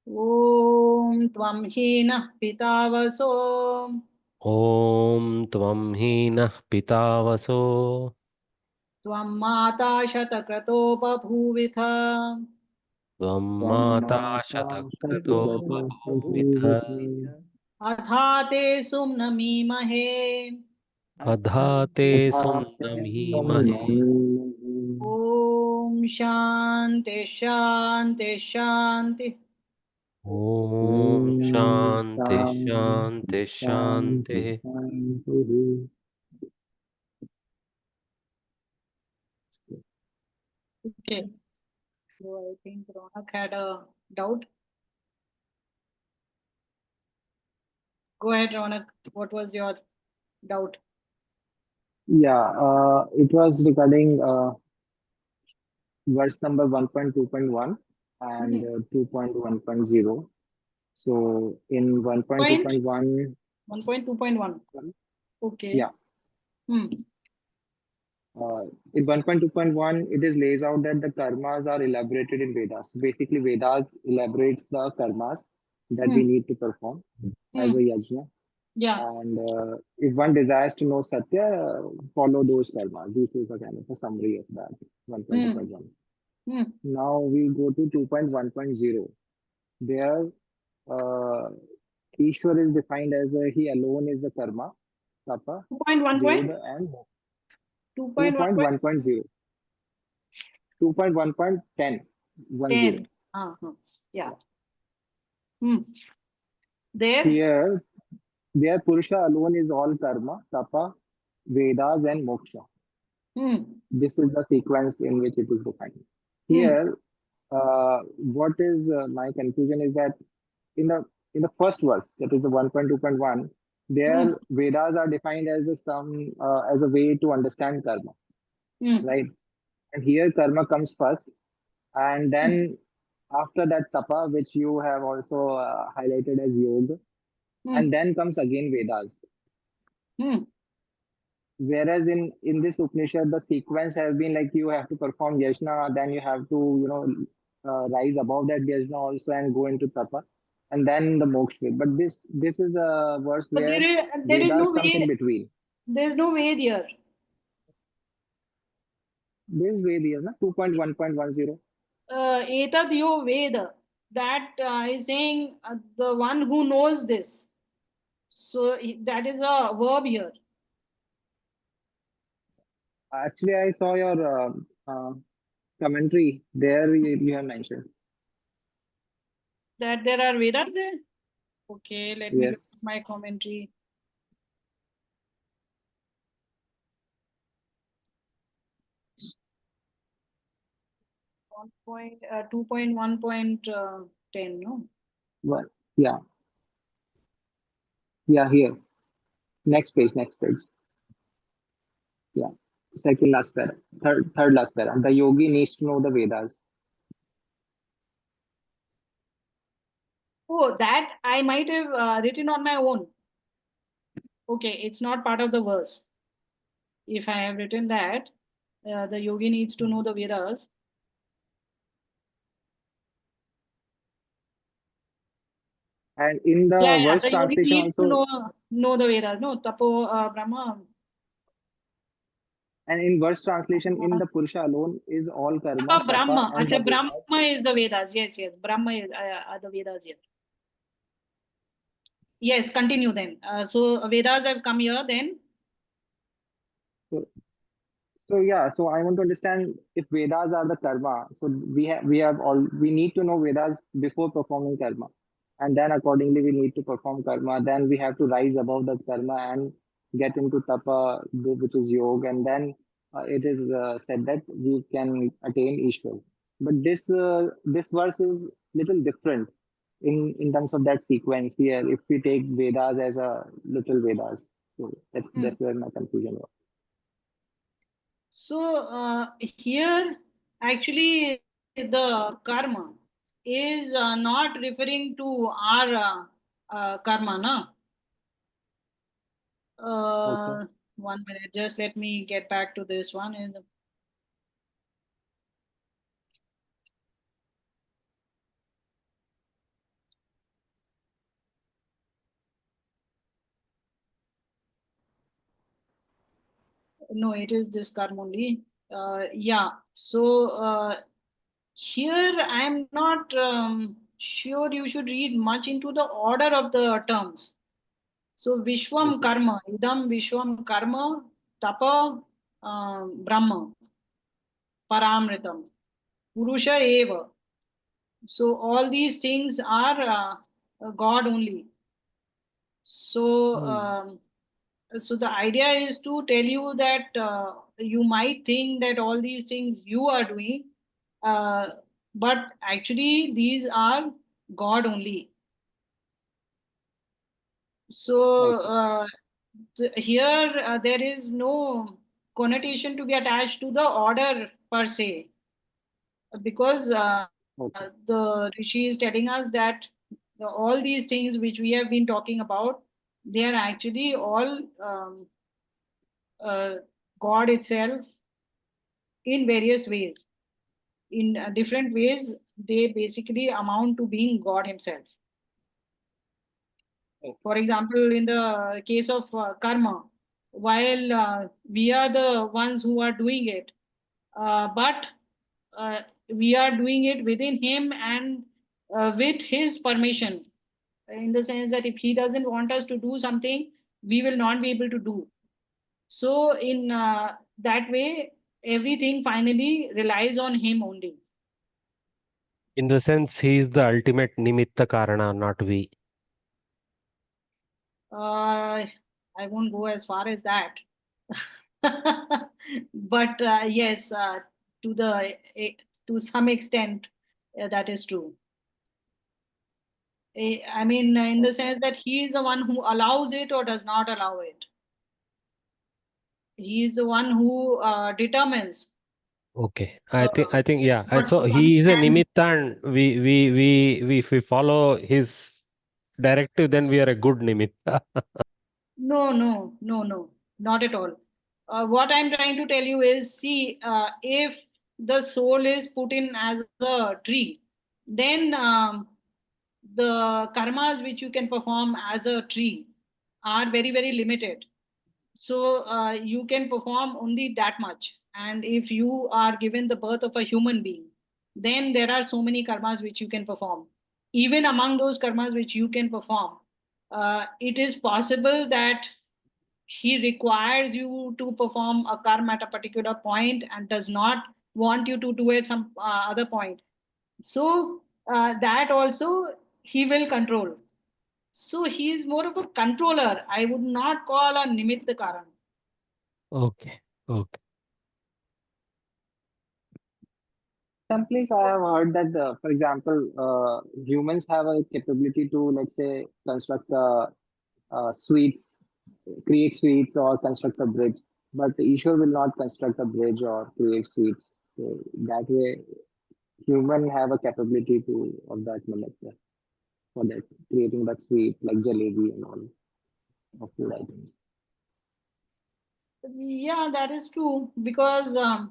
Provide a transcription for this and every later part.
ॐ त्वं हीनः पितावसो ॐ त्वं हीनः पितावसो त्वं माता शतक्रतो बभूविथ त्वं माता Tamata शतक्रतो बभूविथ Satyavati अथा ते सुम्नमीमहे अधा ते सुम्नमीमहे। ॐ शान्ति शान्ति शान्ति। ॐ शान्ति शान्ति शान्तिः। Okay, so I think Ronak had a doubt. Go ahead, Ronak. What was your doubt? Yeah, it was regarding verse number 1.2.1 and Hmm. 2.1.0. So in Point 1.2.1, 1.2.1. Okay. yeah, Hmm. in 1.2.1, it is lays out that the karmas are elaborated in Vedas. Basically, Vedas elaborates the karmas that we Hmm. need to perform as a Hmm. yajna. Yeah. And if one desires to know Satya, follow those karmas. This is a kind of a summary of that Hmm. 1.2.1. Hmm. Now we go to 2.1.0. There, uh, Ishwar is defined as he alone is a karma, tapa, 2.1 point? veda, and moksha. 2.1 point? 2.1.0, 2.1.10, 10. 10. Uh-huh. Yeah. Hmm. There. Here, there Purusha alone is all karma, tapa, Vedas, and moksha. Hmm. This is the sequence in which it is defined. Hmm. Here, what is my confusion is that in the first verse, that is the 1.2.1, Hmm. there Vedas are defined as as a way to understand karma, Hmm. right? And here karma comes first, and Hmm. then after that tapa, which you have also highlighted as yoga, Hmm. and then comes again Vedas. Hmm. Whereas in this Upanishad, the sequence has been like you have to perform yajna, then you have to rise above that yajna also and go into tapa, and then the moksha. But this is a verse But where there is Vedas no comes in way. between. There is no way there. This way there, na 2.1.10. Etad yo Veda. That is saying the one who knows this. So that is a verb here. Actually, I saw your commentary there. You have mentioned. That there are Vedas there. Okay, let me look at Yes. my commentary. One point, 2.1.10. No. Well, yeah. Yeah. Here. Next page. Next page. Yeah. Second last para. Third last para. The yogi needs to know the Vedas. Oh, that I might have written on my own. Okay, it's not part of the verse. If I have written that, the yogi needs to know the Vedas. And in Yeah, the yeah. verse The yogi translation needs to also, know the Vedas. No, Tapo Brahma. and in verse translation, in the Purusha alone is all karma, Tapa tapa, Brahma. and the Acha, Vedas. Brahma is the Vedas. Yes, yes. Brahma is the Vedas. Yes. Yes. Continue then. So Vedas have come here. Then. So, so yeah, so I want to understand if Vedas are the karma. So we need to know Vedas before performing karma, and then accordingly we need to perform karma. Then we have to rise above that karma and get into tapa, which is yoga, and then it is said that we can attain Ishwar. But this verse is little different in terms of that sequence here. If we take Vedas as a little Vedas, so Hmm. that's where my confusion was. So here, actually, the karma is not referring to our karma, na? Okay. 1 minute, just let me get back to this one. No, it is this karma only. Yeah. So here I am not sure you should read much into the order of the terms. So Vishwam Okay. Karma, Idam Vishwam Karma, Tapa Brahma, Paramritam, Purusha Eva. So all these things are God only. So Hmm. so the idea is to tell you that you might think that all these things you are doing, uh, but actually these are God only. So Okay. here there is no connotation to be attached to the order per se, because Okay. the rishi is telling us that all these things which we have been talking about, they are actually all uh, God itself in various ways. In different ways, they basically amount to being God Himself. Okay. For example, in the case of karma, while we are the ones who are doing it, but uh, we are doing it within Him and with His permission. In the sense that if He doesn't want us to do something, we will not be able to do. So, in that way, everything finally relies on Him only. In the sense, he is the ultimate nimitta karana, not we. I won't go as far as that. But yes, to the to some extent, that is true. I mean, in the sense that he is the one who allows it or does not allow it. He is the one who determines Okay, uh, yeah. what So to come he is a and nimitta, and if we follow his directive, then we are a good nimitta. no, no, no, no, not at all. What I'm trying to tell you is, see, if the soul is put in as a tree, then the karmas which you can perform as a tree are very, very limited. So you can perform only that much. And if you are given the birth of a human being, then there are so many karmas which you can perform. Even among those karmas which you can perform, it is possible that he requires you to perform a karma at a particular point and does not want you to do it some other point. So that also he will control. So he is more of a controller. I would not call a nimitta karan. Okay, okay. Someplace I have heard that, for example, humans have a capability to, let's say, construct suites, create suites, or construct a bridge. But the Ishwar will not construct a bridge or create suites. So that way, human have a capability to of that, like, for that creating that sweet like jalebi and all of food items. Yeah, that is true because of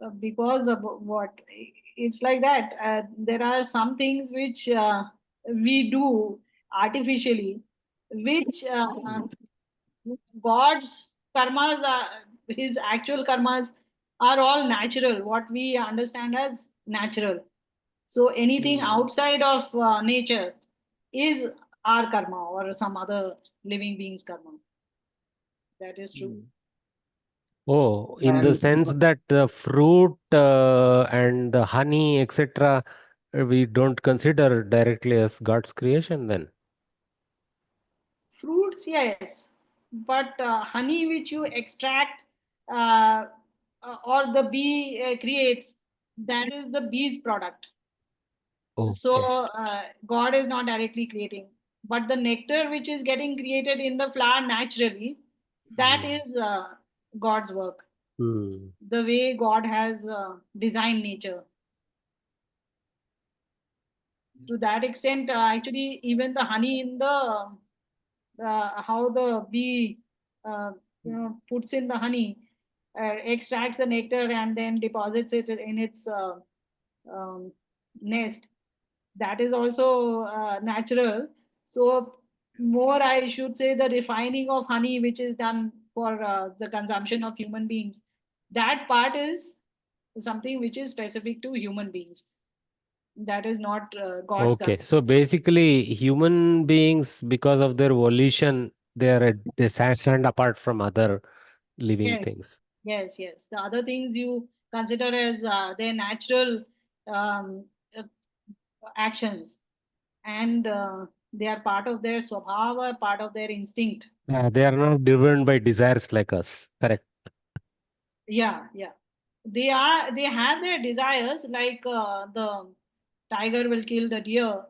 what it's like that. There are some things which we do artificially, which God's karmas, his actual karmas, are all natural. What we understand as natural. So anything Hmm. outside of nature is our karma or some other living being's karma. That is true. Hmm. Oh, in the And sense that the fruit and the honey, etc., we don't consider directly as God's creation then. Fruits, yes, but honey which you extract uh, or the bee creates, that is the bee's product. So Okay. God is not directly creating, but the nectar which is getting created in the flower naturally, that Hmm. is God's work. Hmm. The way God has designed nature. To that extent, actually, even the honey in the how the bee uh, puts in the honey, extracts the nectar and then deposits it in its um, nest. That is also natural. So more, I should say, the refining of honey which is done for the consumption of human beings. That part is something which is specific to human beings. That is not God's Okay, karma. so basically, human beings, because of their volition, they stand apart from other living Yes, things. yes, yes. The other things you consider as their natural um, uh, actions, and they are part of their swabhava, part of their instinct. They are not driven by desires like us. Correct. Yeah, yeah. They have their desires, like the tiger will kill the deer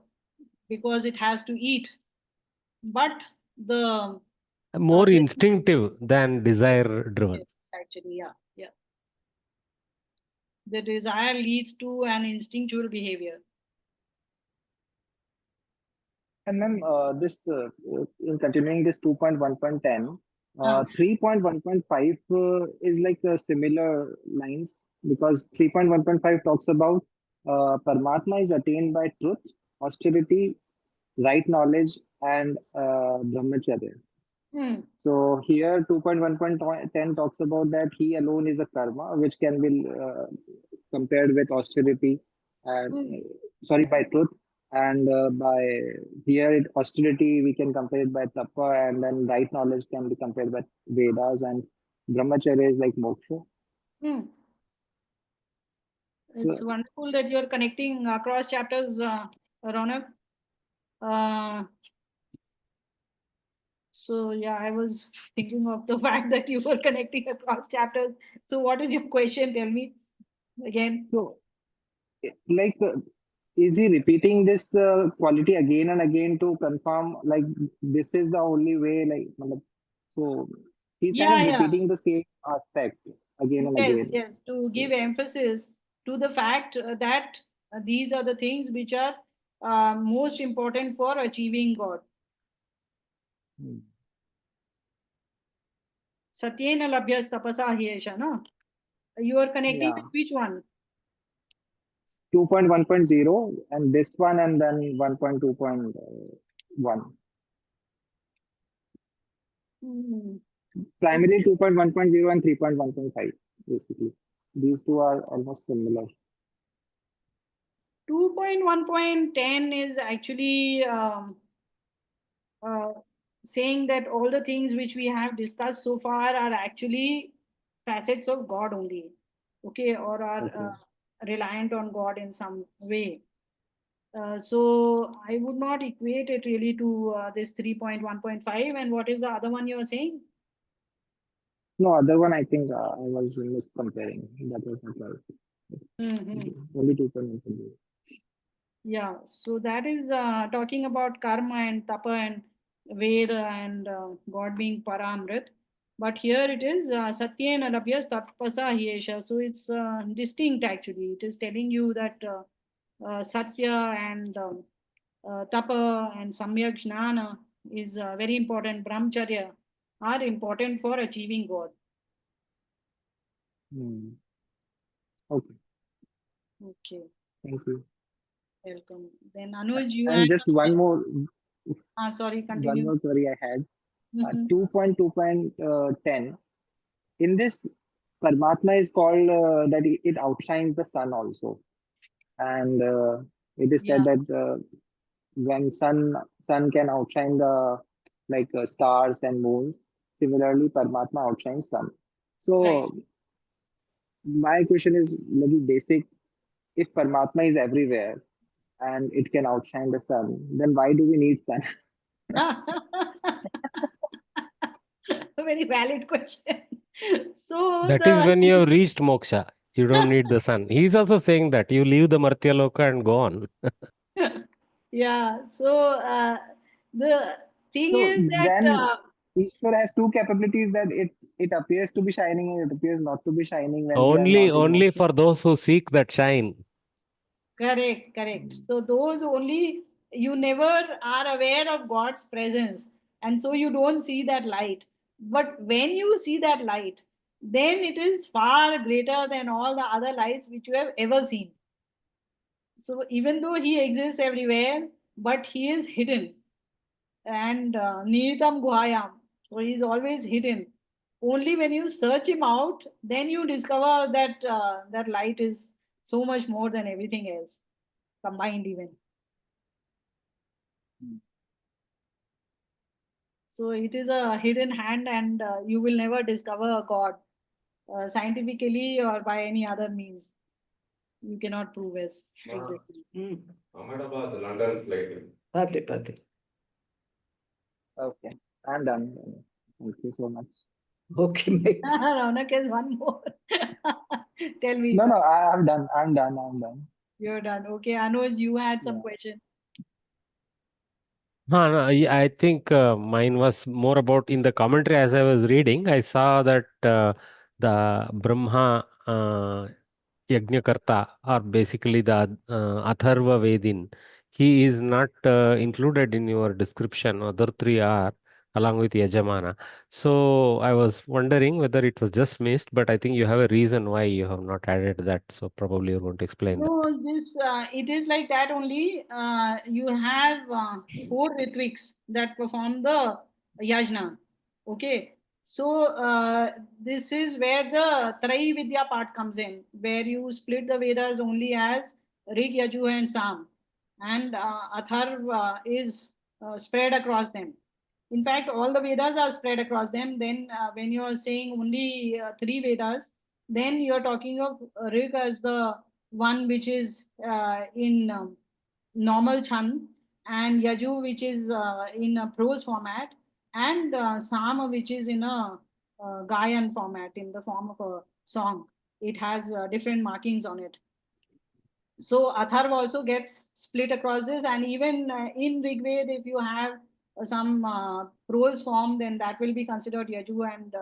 because it has to eat, but the More this, instinctive than desire driven. yes, actually, yeah, yeah. The desire leads to an instinctual behavior. And then in continuing this 2.1.10, Ah, 3.1.5 is like similar lines, because 3.1.5 talks about Paramatma is attained by truth, austerity, right knowledge, and brahmacharya. hmm, So here 2.1.10 talks about that he alone is a karma which can be compared with austerity and hmm, sorry, by truth, and by here austerity we can compare it by tapa, and then right knowledge can be compared by Vedas, and brahmacharya is like moksha. hmm. It's So, wonderful that you're connecting across chapters, Ronak. Uh, so yeah, I was thinking of the fact that you were connecting across chapters. So what is your question? Tell me again. so like is he repeating this quality again and again to confirm like this is the only way, like matlab, so he's kind of Yeah, yeah. repeating the same aspect again and Yes, again. yes. To give emphasis to the fact that these are the things which are most important for achieving God. Hmm. Satyena labhyas tapasa hyesha, no? You are connecting Yeah, with which one? 2.1.0 and this one, and then 1.2.1. Hmm. Primarily Okay. 2.1.0 and 3.1.5, basically. These two are almost similar. 2.1.10 is actually uh, saying that all the things which we have discussed so far are actually facets of God only, okay, or are Okay. reliant on God in some way. So I would not equate it really to this 3.1.5. And what is the other one you are saying? No, other one I think I was miscomparing. That was not right. Hmm. Only 2.1.0. Yeah, so that is talking about karma and tapa and Veda and God being Paramrit. But here it is Satyena Labhyas Tapasa Hyesha. So it's distinct actually. It is telling you that Satya and Tapa and Samyak Jnana is very important. Brahmacharya are important for achieving God. Hmm. Okay, Okay, thank you. welcome. Then Anuj, you had And just something. Sorry, one continue. more query I had. Mhm. 2.2.10. In this, Paramatma is called that it outshines the sun also, and it is said Yeah, that when sun can outshine the like stars and moons. Similarly, Paramatma outshines sun. right. So my question is little basic. If Paramatma is everywhere and it can outshine the sun, then why do we need sun? A very valid question. So That is the when you have reached moksha. You don't need the sun. He's also saying that you leave the Martya Loka and go on. yeah. So the thing So is that then Ishwar has two capabilities, that it appears to be shining and it appears not to be shining when we are Only, not in only moksha. for those who seek that shine. correct, correct. So those only you never are aware of God's presence, and so you don't see that light. But when you see that light, then it is far greater than all the other lights which you have ever seen. So even though he exists everywhere, but he is hidden and Niritam Guhayam. So he is always hidden. Only when you search him out, then you discover that that light is so much more than everything else combined even. So it is a hidden hand, and you will never discover a God scientifically or by any other means. You cannot prove his existence. Ahmedabad, London flight. Pate. Okay, I'm done. Thank you so much. Okay, mate. Raunak has one more. Tell me. No, I'm done. I'm done. You're done. Okay, Anuj, you had some Yeah. question. No, I think mine was more about in the commentary as I was reading. I saw that the Brahma Yajnakarta, or basically the Atharva Vedin, he is not included in your description. Other three are along with Yajamana. So I was wondering whether it was just missed, but I think you have a reason why you have not added that. So probably you're going to explain that. No, this it is like that only. You have four ritviks that perform the yajna. Okay, so this is where the Trai Vidya part comes in, where you split the Vedas only as Rig, Yaju, and Sam, and Atharva is spread across them. In fact, all the Vedas are spread across them. Then, when you are saying only three Vedas, then you are talking of Rig as the one which is in normal chant, and Yaju which is in a prose format, and Sama which is in a Gayan format, in the form of a song. It has different markings on it. So Atharva also gets split across this, and even in Rigved, if you have some prose form, then that will be considered Yaju, and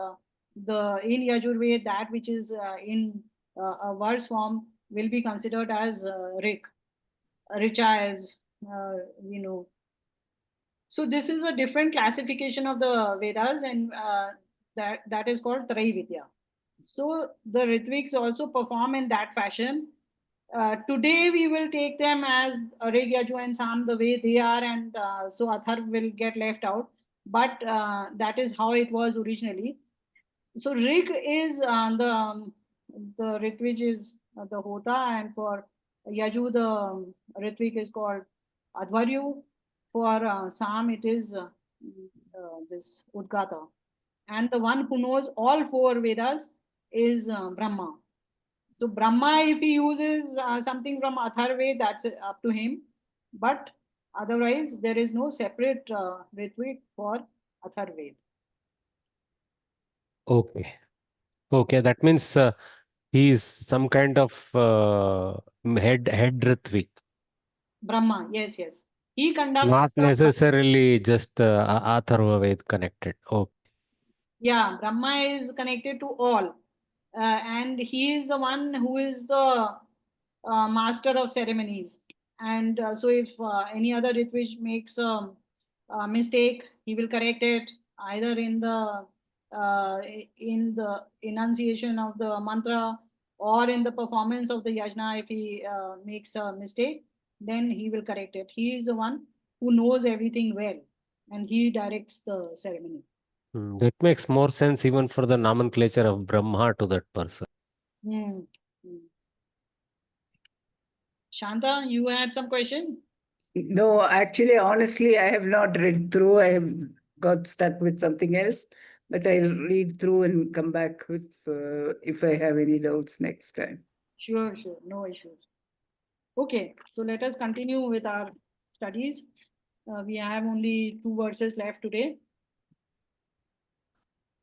the in Yajurved, that which is in a verse form will be considered as Rik, Richa, as you know. So this is a different classification of the Vedas, and that is called Traividya. So the Ritviks also perform in that fashion. Today we will take them as Rig, Yaju, and Sam the way they are, and so Athar will get left out. But that is how it was originally. So Rig is the Ritvik is the Hota, and for Yaju the Ritvik is called Advaryu. For Sam it is this Udgata, and the one who knows all four Vedas is Brahma. So Brahma, if he uses something from Atharved, that's up to him. But otherwise, there is no separate Ritvik for Atharved. Okay. Okay, that means he is some kind of head Ritvik, Brahma, yes, yes. He not conducts the, necessarily just Atharva Ved connected. Okay. yeah, Brahma is connected to all. And he is the one who is the master of ceremonies. And so if any other Ritvik makes a mistake, he will correct it either uh, in the enunciation of the mantra or in the performance of the yajna. If he makes a mistake, then he will correct it. He is the one who knows everything well, and he directs the ceremony. That makes more sense even for the nomenclature of Brahma to that person. Hmm. Hmm. Shanta, you had some question? No, actually, honestly, I have not read through. I have got stuck with something else, but I'll read through and come back with if I have any doubts next time. Sure, sure, no issues. Okay, so let us continue with our studies. We have only two verses left today.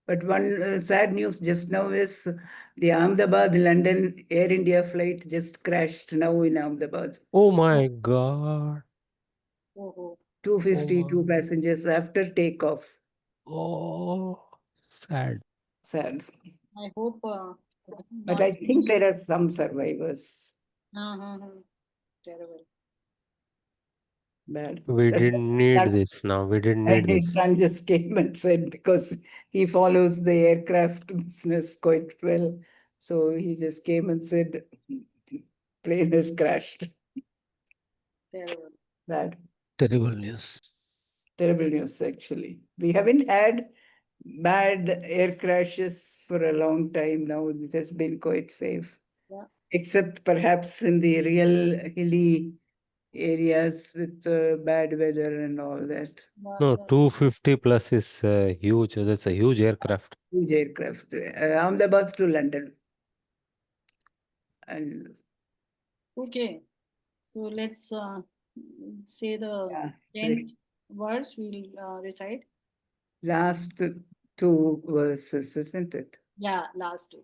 But one sad news just now is the Ahmedabad London Air India flight just crashed now in Ahmedabad. Oh my God. Oh, oh, 252 Oh, passengers after takeoff. oh, sad. Sad. I hope But not. I think there are some survivors. Uh-huh. Terrible. Bad. We That's didn't need what this now. We didn't and need this. his son just came and said because he follows the aircraft business quite well. So he just came and said, plane has crashed. Terrible. Bad. Terrible news. Terrible news, actually. We haven't had bad air crashes for a long time now. It has been quite safe. Yeah. Except perhaps in the real hilly areas with bad weather and all that. No, 250 plus is huge. That's a huge aircraft. Huge aircraft. Ahmedabad to London. And Okay. So let's say the yeah, 10th verse we'll recite. last two verses, isn't it? Yeah, last two.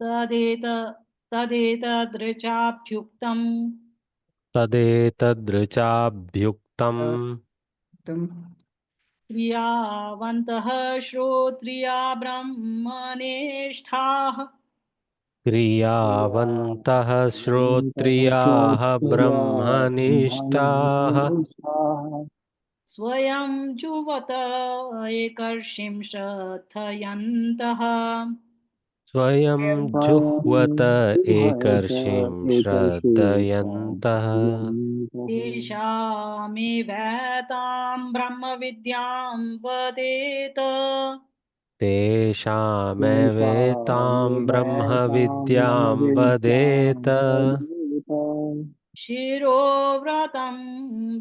तदेतदृचाभ्युक्तम् तदेतदृचाभ्युक्तम् क्रियावन्तः श्रोत्रिया ब्रह्मनिष्ठाः क्रियावन्तः श्रोत्रियाः ब्रह्मनिष्ठाः स्वयं जुवत एकर्षिं श्रद्धयन्तः स्वयं जुह्वत एकर्षिं श्रद्धयन्तः तेषामेवैतां ब्रह्मविद्यां वदेत तेषामेवेतां ब्रह्मविद्यां वदेत शिरोव्रतं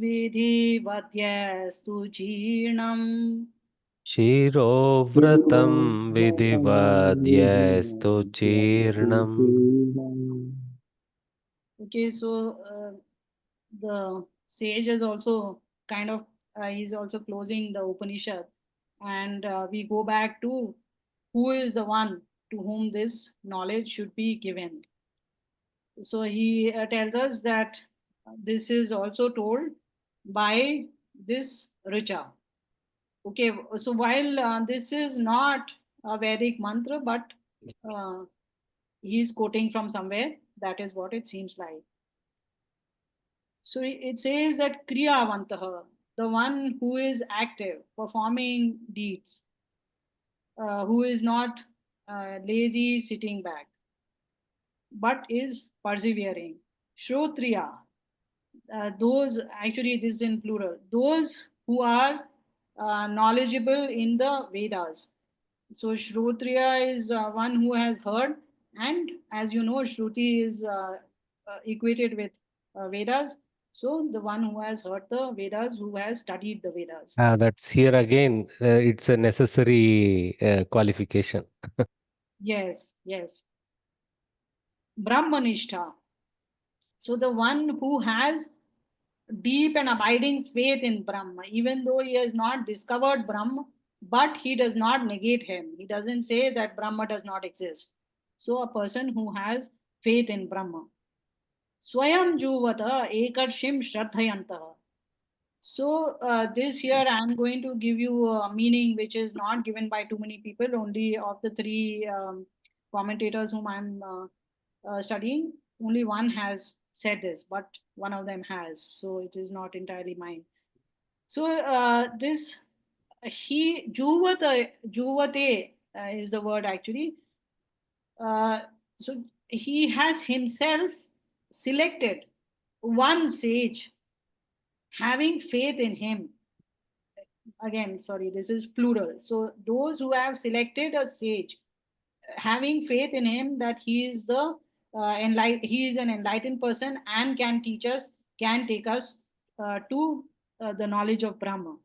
विधिवद्यस्तु जीर्णम् शिरोव्रतं विधिवद्यस्तु जीर्णम्. Okay, so the sage is also kind of he's also closing the Upanishad, and we go back to who is the one to whom this knowledge should be given. So he tells us that this is also told by this Richa. Okay, so while this is not a Vedic mantra, but he's quoting from somewhere. That is what it seems like. So it says that Kriyavantaha, the one who is active, performing deeds, who is not lazy sitting back, but is persevering. Shrotriya, those, actually it is in plural, those who are knowledgeable in the Vedas. So Shrotriya is one who has heard, and as you know, Shruti is equated with Vedas. So the one who has heard the Vedas, who has studied the Vedas. That's here again, it's a necessary qualification. Yes. Brahmanishtha. So the one who has deep and abiding faith in Brahma, even though he has not discovered Brahma, but he does not negate him. He doesn't say that Brahma does not exist. So a person who has faith in Brahma. Swayam Juvata Ekarshim Shraddhayantaha. So this here I am going to give you a meaning which is not given by too many people. Only of the three commentators whom I am studying, only one has said this, but one of them has. So it is not entirely mine. So this he juvate is the word actually. So he has himself selected one sage, having faith in him. Again, sorry, this is plural. So those who have selected a sage, having faith in him that he is the he is an enlightened person and can teach us, can take us to the knowledge of Brahma.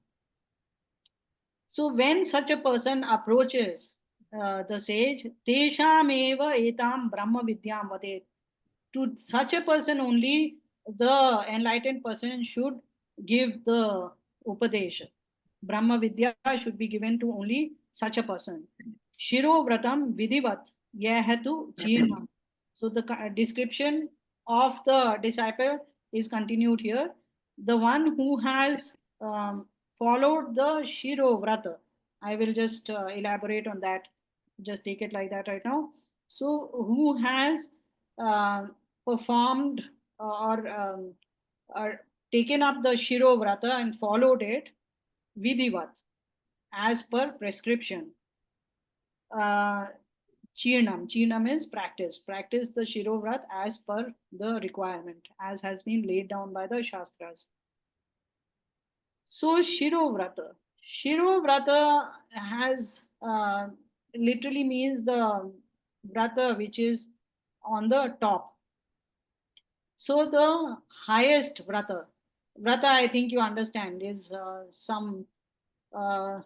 So when such a person approaches the sage, teshameva etam Brahma vidyam vadet. To such a person only the enlightened person should give the upadesha. Brahma Vidya should be given to only such a person. Shiro Vratam Vidivat Yahatu Chirnam. So the description of the disciple is continued here. The one who has followed the Shiro Vrata. I will just elaborate on that. Just take it like that right now. So who has uh, performed or taken up the Shiro Vrata and followed it Vidivat as per prescription. Uh, Chirnam is practice. Practice the Shirovrat as per the requirement, as has been laid down by the Shastras. So Shirovrata. Shiro Vrata has literally means the Vrata which is on the top. So the highest Vrata I think you understand is some uh,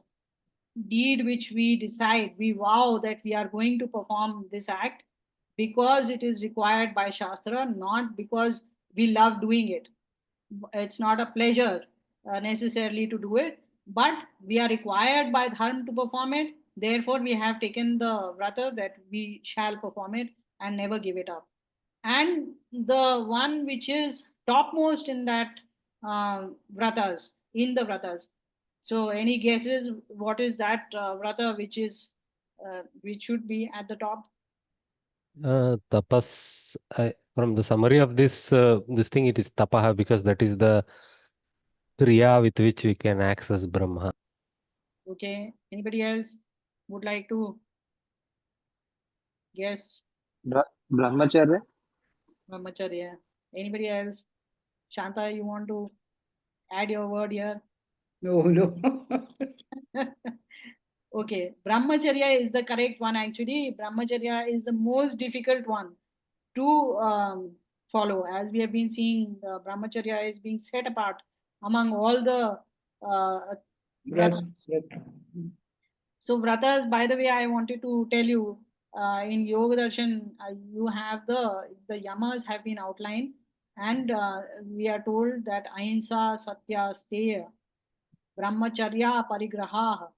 deed which we decide, we vow that we are going to perform this act because it is required by Shastra, not because we love doing it. It's not a pleasure necessarily to do it, but we are required by dharma to perform it. Therefore, we have taken the vrata that we shall perform it and never give it up. And the one which is topmost in that vratas, in the vratas. So, any guesses? What is that vrata which should be at the top? Tapas. From the summary of this thing, it is tapaha because that is the kriya with which we can access Brahma. Okay. Anybody else would like to guess? Brahmacharya. Brahmacharya. Anybody else? Shanta, you want to add your word here? No, no. Okay, Brahmacharya is the correct one actually. Brahmacharya is the most difficult one to follow. As we have been seeing, Brahmacharya is being set apart among all the vratas. So vratas, by the way, I wanted to tell you, in Yoga Darshan, you have the yamas have been outlined, and we are told that ahimsa, satya, steya, brahmacharya, parigraha,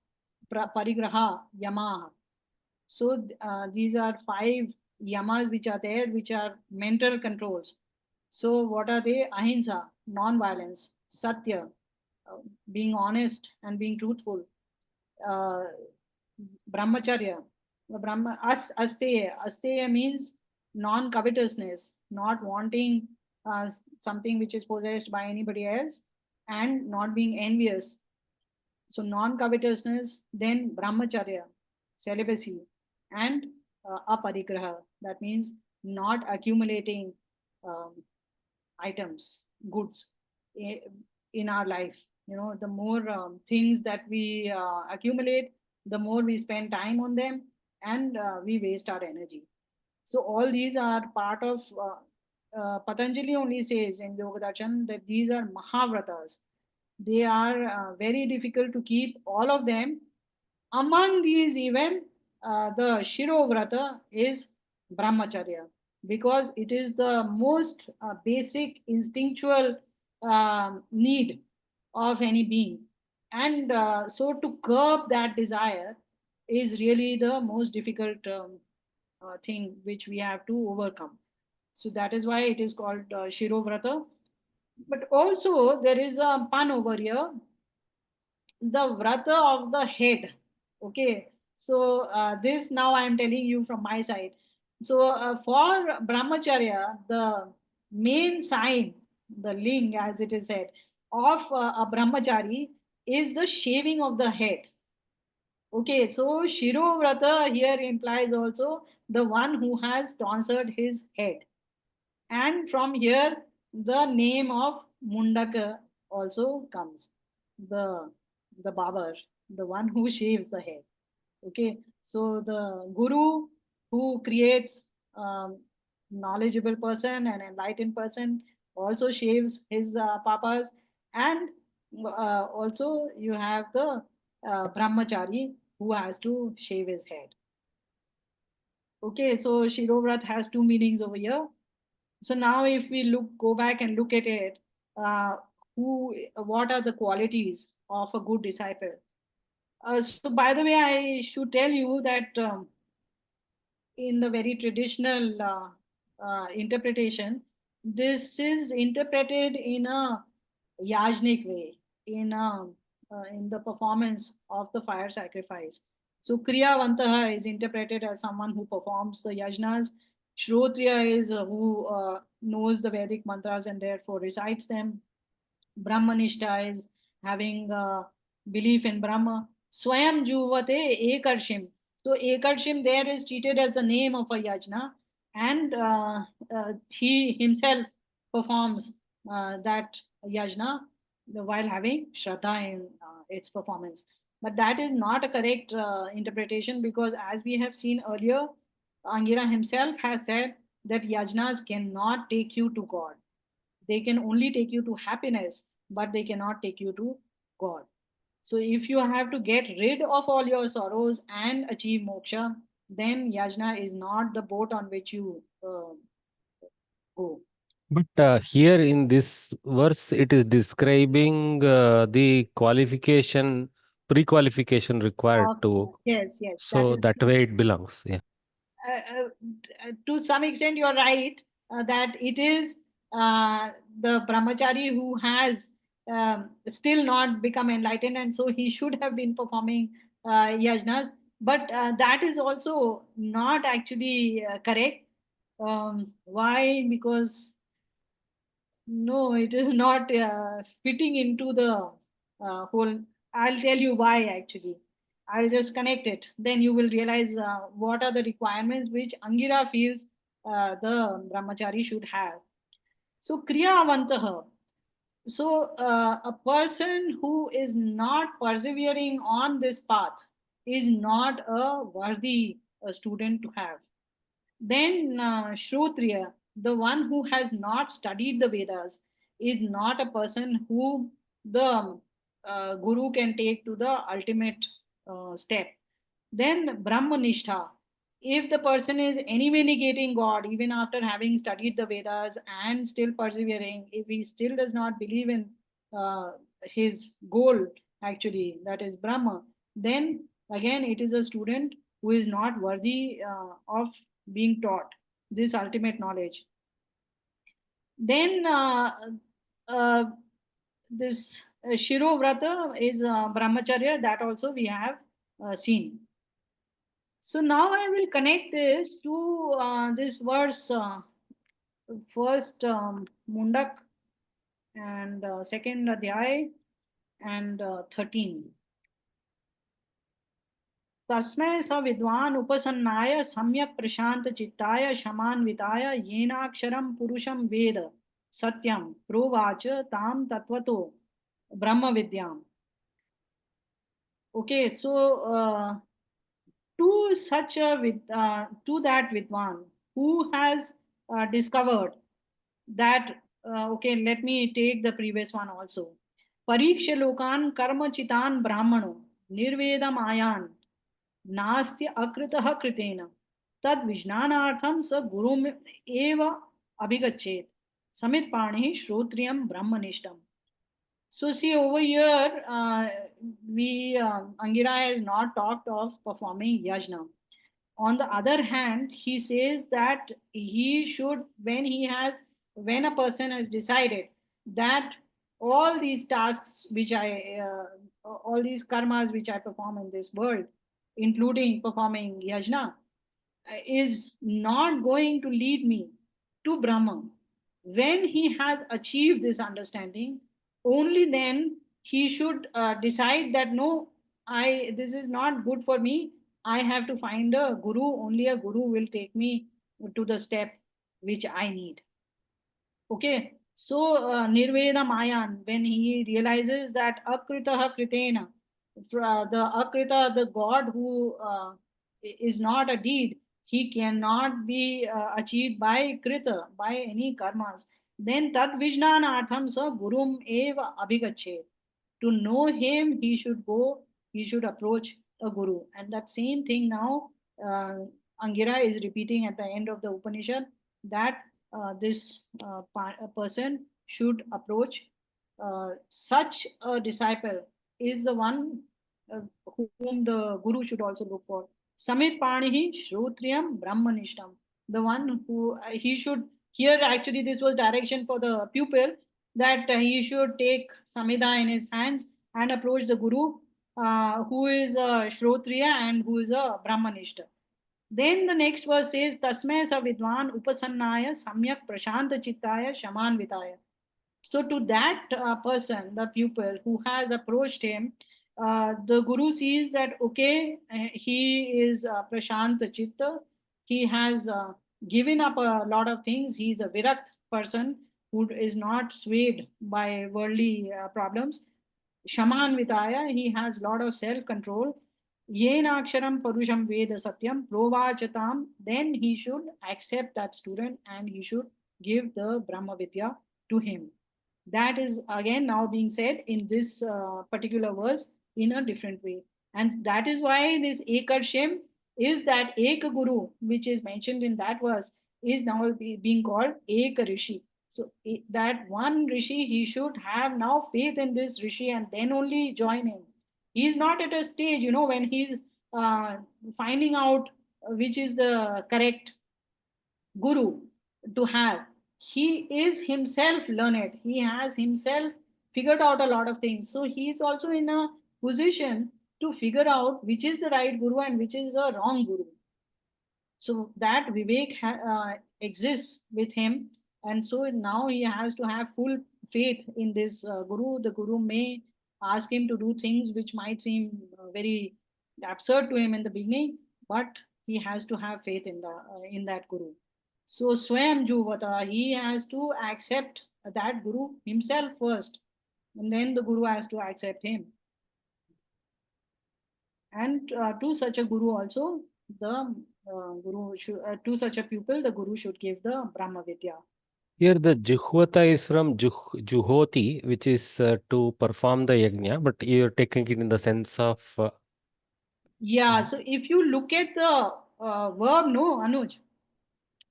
yamaha. So these are 5 yamas which are there, which are mental controls. So what are they? Ahimsa, non-violence; satya, uh, being honest and being truthful; uh, brahmacharya, asteya means non-covetousness, not wanting something which is possessed by anybody else, and not being envious. So non-covetousness, then brahmacharya, celibacy, and aparigraha. That means not accumulating um, items, goods in our life. You know, the more things that we accumulate, the more we spend time on them, and we waste our energy. So all these are part of Patanjali only says in Yoga Darshan that these are Mahavratas. They are very difficult to keep, all of them. Among these, even the Shiro Vrata is Brahmacharya, because it is the most basic instinctual need of any being. And so to curb that desire is really the most difficult thing which we have to overcome. So that is why it is called Shiro Vrata. But also there is a pun over here, the vrata of the head. Okay, so this now I am telling you from my side. So for brahmacharya, the main sign, the ling as it is said, of a brahmachari is the shaving of the head. Okay, so shiro vrata here implies also the one who has tonsured his head. And from here, the name of Mundaka also comes. The the barber, the one who shaves the head. Okay, so the guru who creates knowledgeable person and enlightened person also shaves his papas, and also you have the brahmachari who has to shave his head. Okay, so Shirovrat has 2 meanings over here. So now if we go back and look at it, uh, what are the qualities of a good disciple? So by the way, I should tell you that in the very traditional interpretation, this is interpreted in a yajnik way, in the performance of the fire sacrifice. So kriyavantaha is interpreted as someone who performs the yajnas. Shrotriya is who knows the Vedic mantras and therefore recites them. Brahmanishta is having belief in Brahma. Swayam Juvate Ekarshim. So Ekarshim there is treated as the name of a yajna, and he himself performs that yajna. while having Shraddha in its performance. But that is not a correct interpretation, because as we have seen earlier, Angira himself has said that yajnas cannot take you to God. They can only take you to happiness, but they cannot take you to God. So if you have to get rid of all your sorrows and achieve moksha, then yajna is not the boat on which you go. But here in this verse, it is describing the qualification, pre-qualification required to. Yes, yes, that So is that way it belongs. Yeah. to some extent you're right, that it is the brahmachari who has still not become enlightened, and so he should have been performing yajnas, but that is also not actually correct. Why? Because no, it is not fitting into the whole. I'll tell you why actually. I'll just connect it. Then you will realize what are the requirements which Angira feels the brahmachari should have. So, kriyavantaha. So, a person who is not persevering on this path is not a worthy student to have. Then Shrotriya, the one who has not studied the Vedas, is not a person who the guru can take to the ultimate step. Then Brahmanishtha, if the person is anyway negating God, even after having studied the Vedas and still persevering, if he still does not believe in his goal, actually, that is Brahma, then again it is a student who is not worthy of being taught this ultimate knowledge. Then this Shiro Vrata is Brahmacharya, that also we have seen. So now I will connect this to this verse, first Mundak and second Adhyay and 13. तस्मै स विद्वान् उपसन्नाय सम्यक् प्रशांत चित्ताय शमान्विताय येनाक्षरं पुरुषं वेद सत्यं प्रोवाच ताम तत्वतो ब्रह्म विद्याम. Okay, so to such a to that vidwan who has discovered that okay, let me take the previous one also. Pariksha lokan karma chitan brahmano nirvedam ayan नास्त्य अकृतः कृतेन तद विज्ञानार्थम स गुरुम एव अभिगच्छेत समित पाणि श्रोत्रियम ब्रह्मनिष्ठम. So see over here, we Angira has not talked of performing yajna. On the other hand, he says that he should, when a person has decided that all these tasks which all these karmas which I perform in this world, including performing yajna, is not going to lead me to Brahma. When he has achieved this understanding, only then he should decide that no, this is not good for me. I have to find a guru. Only a guru will take me to the step which I need. Okay, so Nirveda Mayan, when he realizes that Akritaha Kritena, the Akrita, the God who is not a deed, he cannot be achieved by Krita, by any karmas. Then Tad Vijnanartham sa Gurum Eva Abhigache. To know him, he should go, he should approach a guru. And that same thing now, Angira is repeating at the end of the Upanishad that this person should approach such a disciple is the one whom the guru should also look for. Samit Panihi Shrotriyam Brahmanishtam. The one who he should, here actually this was direction for the pupil that he should take Samhita in his hands and approach the guru who is a Shrotriya and who is a Brahmanishta. Then the next verse says, Tasmaya sa vidwan upasannaya samyak prashanta chittaya shaman vitaya. So to that person, the pupil who has approached him, the guru sees that okay, he is prashanta chitta, he has given up a lot of things, he is a virakt person, who is not swayed by worldly problems. Shamanvitaya, he has lot of self-control. Yenaksharam Parusham Veda Satyam Provachatam, then he should accept that student and he should give the Brahma Vidya to him. That is again now being said in this particular verse in a different way. And that is why this Ekarshem is that Ek Guru, which is mentioned in that verse, is now being called Ek Rishi. So that one Rishi, he should have now faith in this Rishi and then only join him. He is not at a stage, when he's finding out which is the correct guru to have. He is himself learned. He has himself figured out a lot of things. So he is also in a position to figure out which is the right guru and which is the wrong guru. So that Vivek exists with him. And so now he has to have full faith in this guru. The guru may ask him to do things which might seem very absurd to him in the beginning, but he has to have faith in that guru. So Swayam Juvata, he has to accept that guru himself first, and then the guru has to accept him. And to such a guru also, the guru should, to such a pupil, the guru should give the Brahma Vidya. Here the Juhvata is from Juhoti, which is to perform the yajna, but you're taking it in the sense of... Yeah, so if you look at the verb, no, Anuj,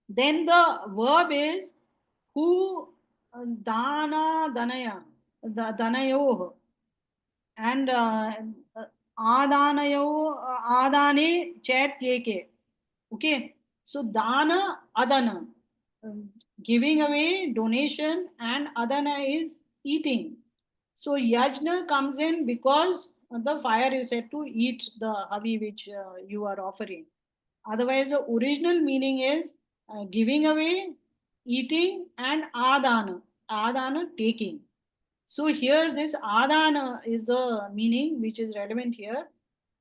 then the verb is who dana danaya, danayo, and adanayo, adane chatyeke. Okay, so dana adana, giving away, donation, and adana is eating. So yajna comes in because the fire is said to eat the havi which you are offering. Otherwise, the original meaning is giving away, eating, and adana. Adana, taking. So here this adana is the meaning which is relevant here.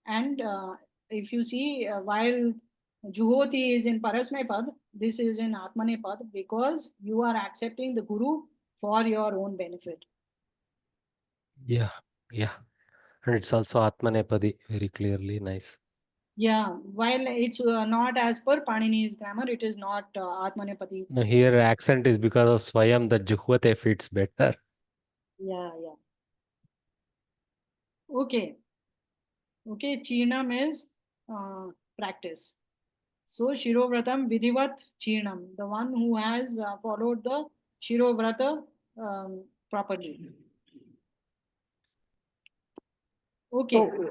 And if you see, while Juhoti is in Parasmay Pad, this is in Atmane Pad because you are accepting the Guru for your own benefit. Yeah. And it's also Atmanepadi, very clearly, nice. Yeah, while it's not as per Panini's grammar, it is not Atmanepadi. No, here accent is because of Swayam, the Juhvate fits better. Yeah. Okay, Chirnam is practice. So Shirovratam Vidhivat Chirnam, the one who has followed the Shirovrata properly. Okay. So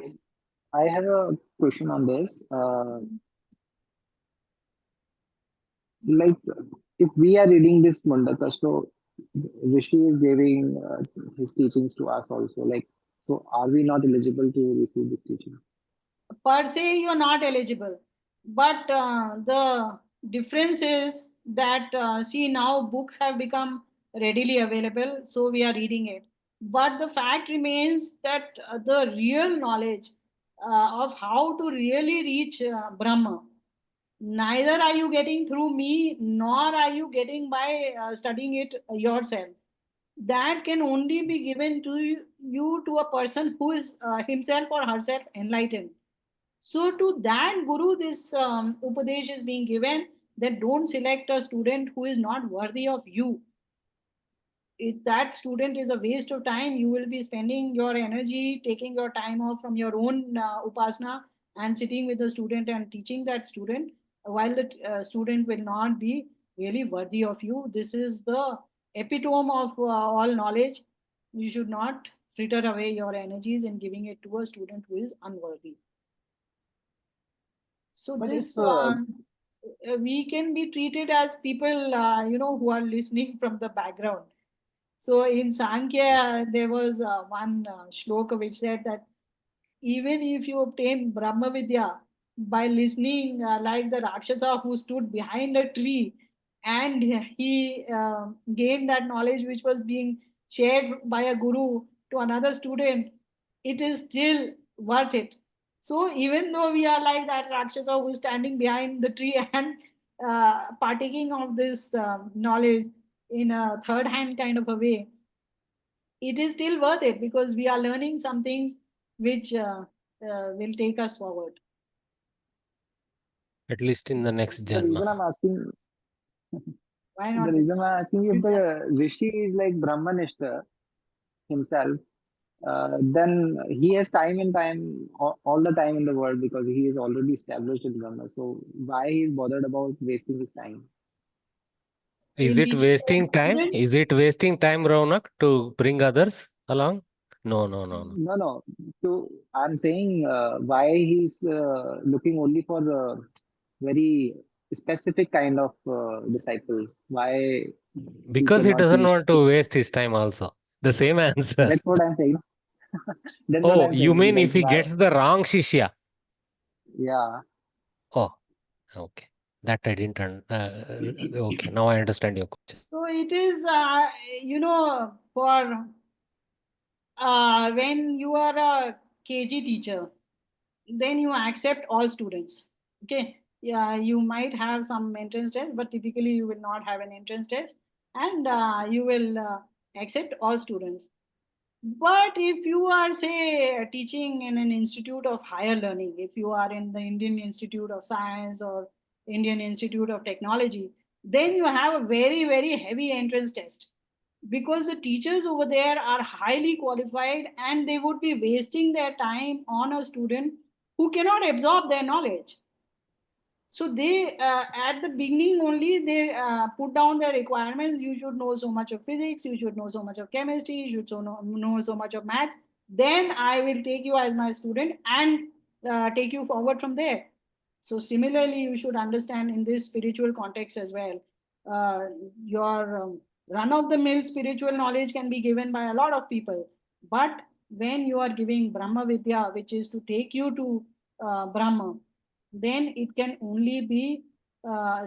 I have a question on this. Like, if we are reading this Mundaka, so Rishi is giving his teachings to us also. Like, so are we not eligible to receive this teaching? Per se, you are not eligible. But the difference is that, see, now books have become readily available, so we are reading it. But the fact remains that the real knowledge of how to really reach Brahma, neither are you getting through me, nor are you getting by studying it yourself. That can only be given to you to a person who is himself or herself enlightened. So to that guru, this upadesh is being given that don't select a student who is not worthy of you. If that student is a waste of time, you will be spending your energy, taking your time off from your own upasana and sitting with the student and teaching that student, while the student will not be really worthy of you. This is the epitome of all knowledge. You should not fritter away your energies in giving it to a student who is unworthy. So But this we can be treated as people, who are listening from the background. So in Sankhya, there was one shloka which said that even if you obtain Brahma Vidya by listening like the Rakshasa who stood behind a tree and he gained that knowledge which was being shared by a guru to another student, it is still worth it. So even though we are like that Rakshasa who is standing behind the tree and partaking of this knowledge, in a third hand kind of a way, it is still worth it because we are learning some things which will take us forward. At least in the next The reason Janma. I'm asking, Why the not? reason I'm asking if This the Rishi is like Brahmanishta himself, then he has time and time, all the time in the world because he is already established in Brahma. So why he is bothered about wasting his time? Is in it teaching wasting the time? student, Is it wasting time, Raunak, to bring others along? No, no, no, no. No, no. So I'm saying why he's looking only for very specific kind of disciples. Why he Because he cannot doesn't teach? want to waste his time also. The same answer. That's what I'm saying. That's what Oh, I'm you saying. mean Like if he why? gets the wrong Shishya? Yeah. Oh, okay. That I didn't. Okay, now I understand your question. so it is for when you are a KG teacher, then you accept all students. Okay, yeah, you might have some entrance test, but typically you will not have an entrance test, and you will accept all students. But if you are, say, teaching in an institute of higher learning, if you are in the Indian Institute of Science or Indian Institute of Technology, then you have a very, very heavy entrance test because the teachers over there are highly qualified and they would be wasting their time on a student who cannot absorb their knowledge. So they at the beginning only they put down their requirements. You should know so much of physics, you should know so much of chemistry, you should know so much of math. Then I will take you as my student and take you forward from there. So similarly you should understand in this spiritual context as well. Your run of the mill spiritual knowledge can be given by a lot of people, but when you are giving Brahma Vidya, which is to take you to Brahma, then it can only be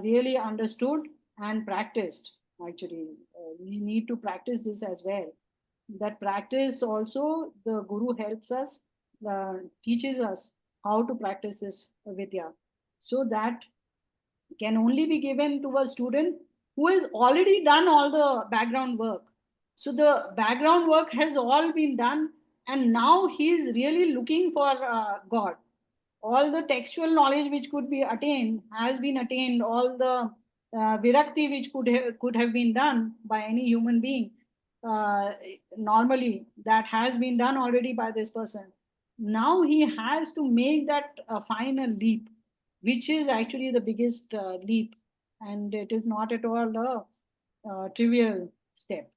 really understood and practiced. Actually, we need to practice this as well. That practice also, the Guru helps us, teaches us how to practice this Vidya. So that can only be given to a student who has already done all the background work. So the background work has all been done, and now he is really looking for God. All the textual knowledge which could be attained has been attained. All the virakti which could have been done by any human being uh, normally, that has been done already by this person. Now he has to make that final leap, which is actually the biggest leap, and it is not at all a trivial step.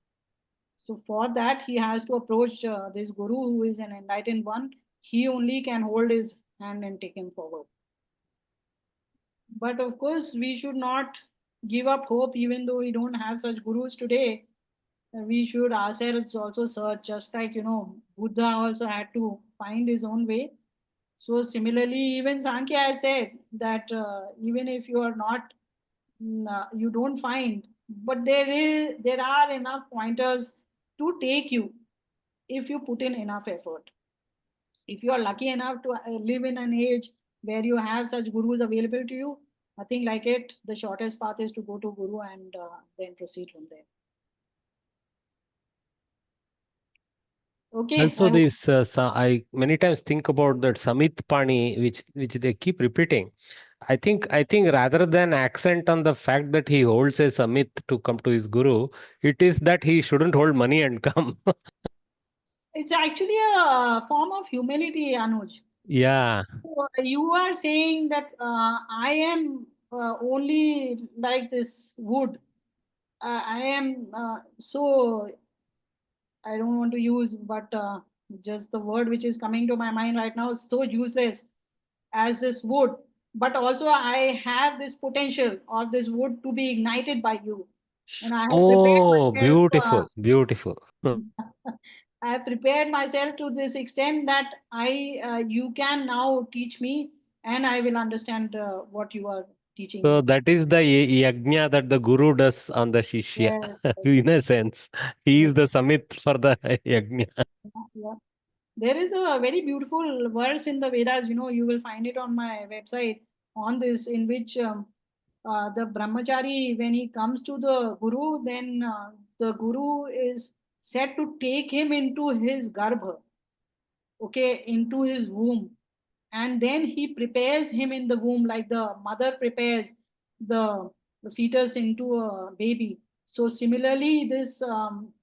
So for that, he has to approach this guru who is an enlightened one. He only can hold his hand and take him forward. But of course, we should not give up hope, even though we don't have such gurus today. We should ourselves also search, just like Buddha also had to find his own way. So similarly, even Sankhya has said that even if you are not, you don't find, but there are enough pointers to take you if you put in enough effort. If you are lucky enough to live in an age where you have such gurus available to you, nothing like it. The shortest path is to go to guru and then proceed from there. Okay, Also, this I many times think about that Samit Pani, which they keep repeating. I think rather than accent on the fact that he holds a Samit to come to his guru, it is that he shouldn't hold money and come. it's actually a form of humility, Anuj. Yeah. So, you are saying that I am only like this wood. I am so, I don't want to use, but just the word which is coming to my mind right now is so useless as this wood. But also, I have this potential of this wood to be ignited by you, and I have prepared Oh, myself. beautiful, beautiful. I have prepared myself to this extent that you can now teach me, and I will understand what you are teaching So me. that is the yajna that the guru does on the shishya. Yes, yes, In a sense, he yes. is the Samit for the yajna. Yeah. There is a very beautiful verse in the Vedas. You will find it on my website on this, in which the brahmachari, when he comes to the guru, then the guru is said to take him into his garbha, okay, into his womb, and then he prepares him in the womb like the mother prepares the fetus into a baby. So similarly, this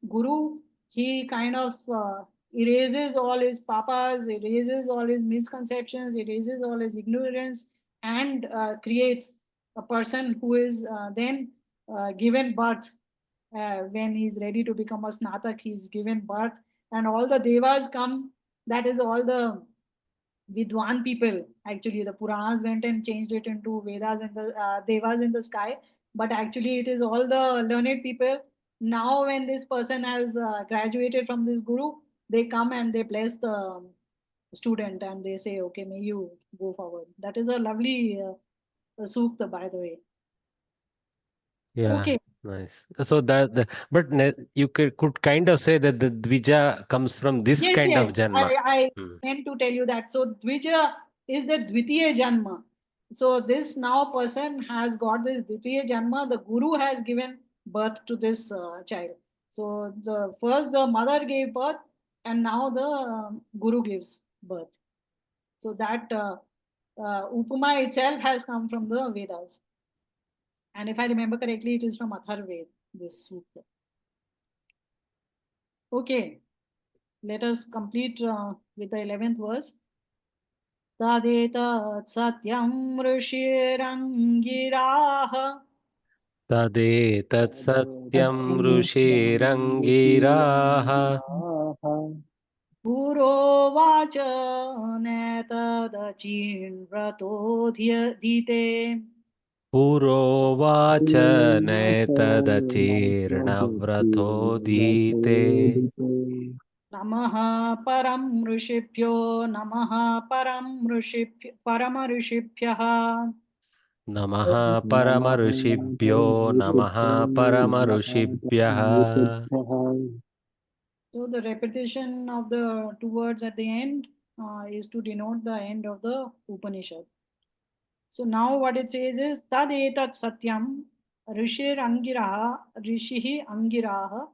guru, he kind of erases all his papas, erases all his misconceptions, erases all his ignorance, and creates a person who is then given birth. When he's ready to become a snatak, he's given birth, and all the devas come. That is all the Vidwan people. Actually, the Puranas went and changed it into Vedas and the Devas in the sky. But actually, it is all the learned people. Now, when this person has graduated from this guru, they come and they bless the student and they say, "Okay, may you go forward." That is a lovely sukta, by the way. Yeah, Okay. nice. So but you could kind of say that the Dvija comes from this Yes, kind of yes. Janma. I Hmm. meant to tell you that. So Dvija is the Dvitiya Janma. So this now person has got this Dvitiya Janma. The Guru has given birth to this child. So the mother gave birth, and now the Guru gives birth. So that Upama itself has come from the Vedas. And if I remember correctly, it is from Atharved, this Sukta. Okay, let us complete with the 11th verse. तदेतत् सत्यं ऋषिरङ्गिराः Tadetat satyam ऋषिरङ्गिराः पुरोवाच नेतदचिन्व्रतोऽध्यधीते पुरोवाच नैतदचीर्णव्रतोऽधीते नमः परं ऋषिभ्यो नमः परम ऋषिभ्यः नमः परमऋषिभ्यो नमः परमऋषिभ्यः. So the repetition of the two words at the end is to denote the end of the Upanishad. So now what it says is Tad etat satyam rishir angiraha rishihi angiraha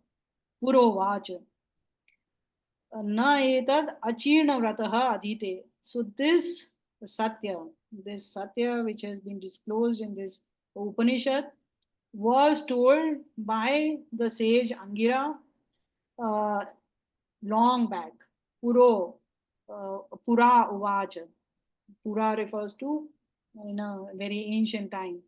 purovach na etad achirna vrataha adhite. So this satya which has been disclosed in this Upanishad was told by the sage Angira uh, long back. Puro, Pura Uvacha. Pura refers to in a very ancient time.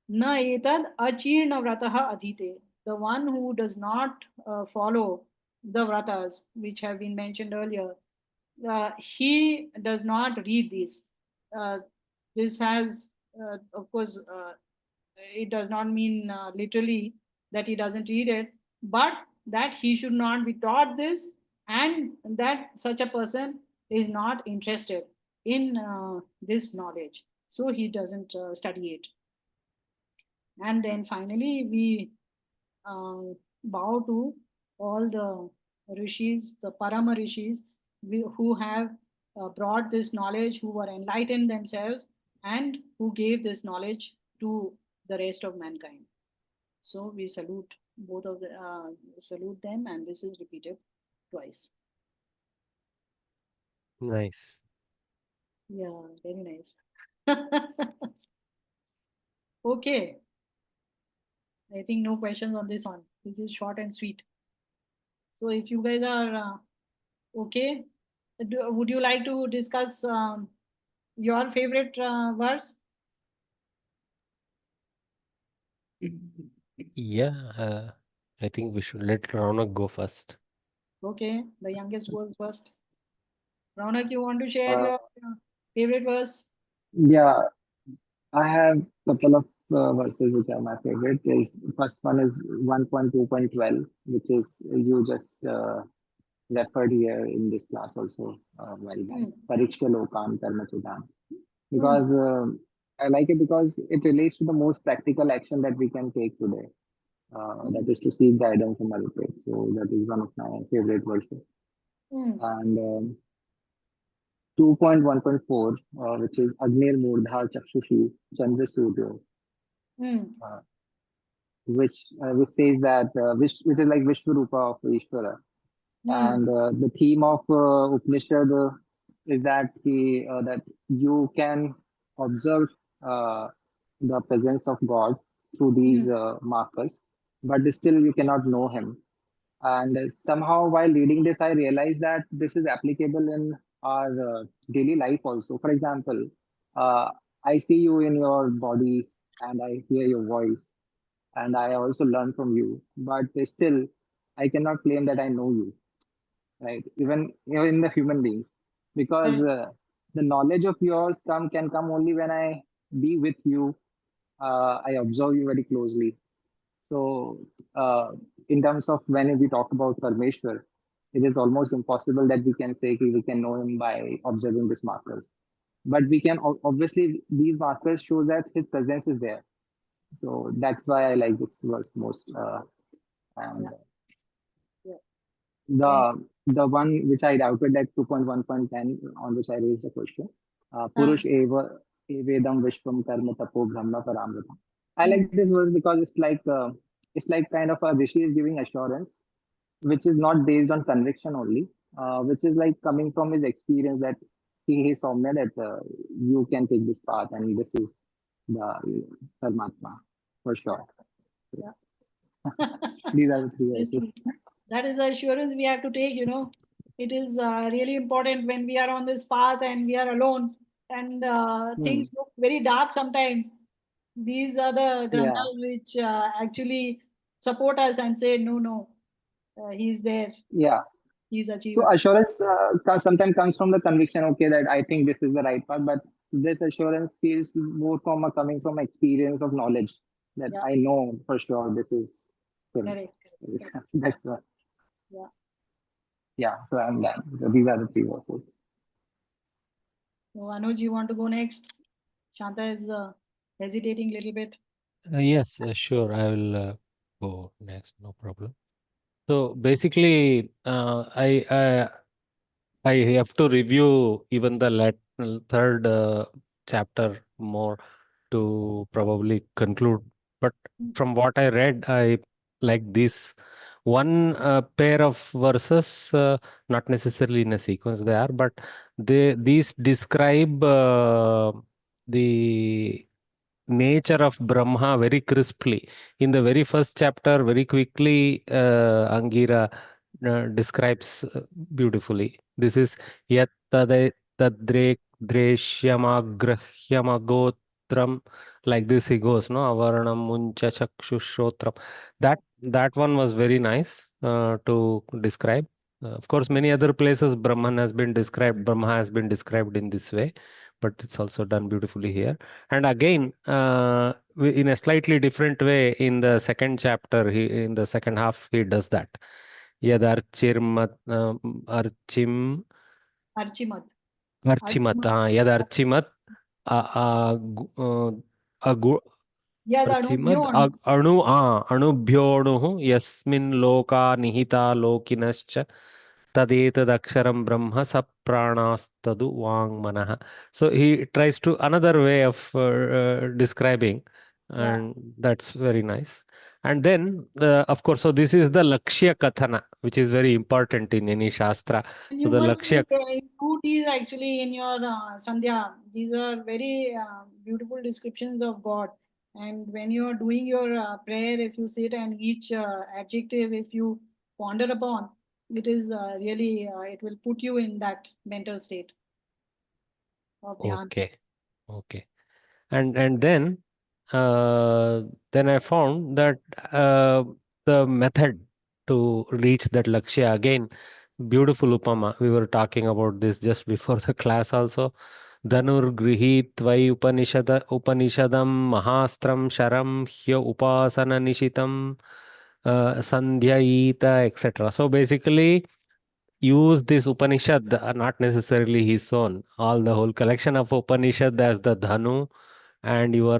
Na etad achirna vrataha adhite. The one who does not follow the vratas, which have been mentioned earlier, he does not read these. Uh, this has, of course, it does not mean literally that he doesn't read it, but that he should not be taught this, and that such a person is not interested in this knowledge. So he doesn't study it. And then finally, we bow to all the rishis, the Parama rishis, who have brought this knowledge, who were enlightened themselves, and who gave this knowledge to the rest of mankind. So we salute salute them, and this is repeated twice. Nice. Yeah, very nice. Okay, I think no questions on this one. This is short and sweet. So if you guys are okay, would you like to discuss your favorite verse? Yeah, I think we should let Raunak go first. Okay, the youngest was first. Raunak, you want to share Uh, your favorite verse? yeah, I have a couple of verses which are my favorite. Is first one is 1.2.12, which is you just referred here in this class also while back. Hmm. Pariksha Lokam Karma Chudam. Hmm. Because I like it because it relates to the most practical action that we can take today. That is to seek guidance and meditate. So that is one of my favorite verses. Hmm. And 2.1.4, which is Agnir Murdha Chakshushi Chandra Suryo. Mm. which says that which is like Vishwarupa of Ishvara. Mm. And the theme of Upanishad is that you can observe uh, the presence of God through these Mm. markers, but still you cannot know Him. And somehow, while reading this, I realized that this is applicable in our daily life also. For example, uh, I see you in your body and I hear your voice, and I also learn from you, but still, I cannot claim that I know you, right? Even in the human beings, because Correct. the knowledge of yours can come only when I be with you. I observe you very closely. So, in terms of when we talk about Parmeshwar, it is almost impossible that we can say we can know him by observing these markers. But we can obviously these markers show that his presence is there. So that's why I like this verse most. And Yeah. Yeah. And the one which I doubted at 2.1.10 on which I raised a question, uh, Purush eva evedam vishvam karma tapo brahma paramritam. I mm. like this verse because it's like kind of a rishi is giving assurance, which is not based on conviction only, which is like coming from his experience that he saw me that you can take this path and this is the Paramatma for sure. Yeah. These are the three That's true. verses. That is the assurance we have to take, It is really important when we are on this path and we are alone and Hmm. things look very dark sometimes. These are the Yeah, granthas which actually support us and say, no, no, he's there, yeah. he's So achiever. assurance sometimes comes from the conviction, okay, that I think this is the right path, but this assurance feels more from a coming from experience of knowledge that Yeah, I know for sure this is him. correct, correct, correct. That's what. Yeah. Yeah. So I'm done. So these are the three verses. So Anuj, you want to go next? Shanta is hesitating a little bit. Yes, sure. I will go next. No problem. So basically, I have to review even the third chapter more to probably conclude. But from what I read, I like this one pair of verses, not necessarily in a sequence they are, but these describe the nature of Brahma very crisply. In the very first chapter, very quickly, Angira describes beautifully. This is yat tadre dreshyamagrahyamagotram. Like this he goes, no? Avaranam muncha chakshushrotram. That one was very nice to describe. Of course, many other places Brahma has been described in this way, but it's also done beautifully here. And again, in a slightly different way, in the second chapter, in the second half, he does that. Yad archim, Archimat. archimat, Archimat. yad archimat, gu- agu, Yadanu archimad, Anu. anubhyonuhu, yasmin loka nihita lokinascha, tadetadaksharam brahma sapranastadu vangmanaha. So he tries to another way of describing, Yeah. and that's very nice. And then, of course, so this is the Lakshya Kathana, which is very important in any Shastra. And So you the must Lakshya, include these actually in your Sandhya. These are very beautiful descriptions of God. And when you are doing your prayer, if you sit and each adjective, if you ponder upon, it is really, it will put you in that mental state of dhyan. okay, okay. And then I found that the method to reach that Lakshya, again, beautiful Upama. We were talking about this just before the class also. Dhanur grihit vai upanishadam mahastram sharam hya upasana nishitam sandhyaita, etc. So basically, use this Upanishad, not necessarily his own, all the whole collection of Upanishad as the Dhanu, and your